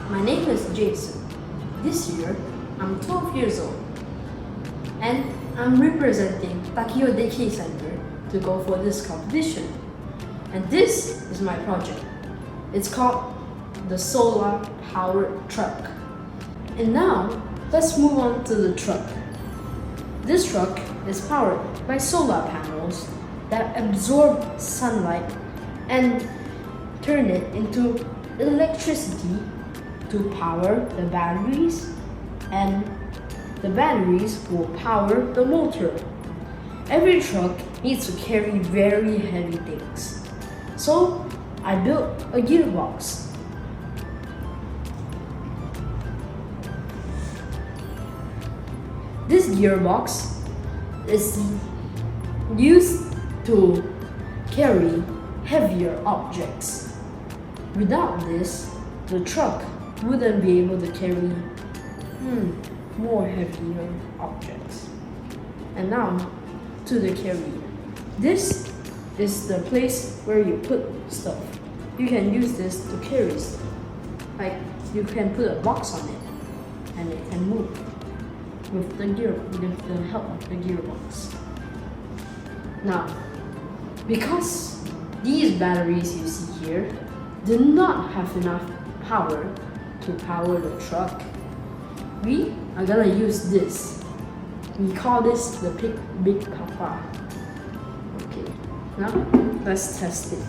My name is Jason. This year, I'm 12 years old. And I'm representing Takio Deki Center to go for this competition. And this is my project. It's called the Solar Powered Truck. And now, let's move on to the truck. This truck is powered by solar panels that absorb sunlight and turn it into electricity to power the batteries, and the batteries will power the motor. Every truck needs to carry very heavy things. So I built a gearbox. This gearbox is used to carry heavier objects. Without this, the truck wouldn't be able to carry more heavier objects. And now to the carrier. This is the place where you put stuff. You can use this to carry stuff. Like you can put a box on it and it can move with the help of the gearbox. Now, because these batteries you see here do not have enough power to power the truck, we are gonna use this. We call this the Big Papa. Okay, now let's test it.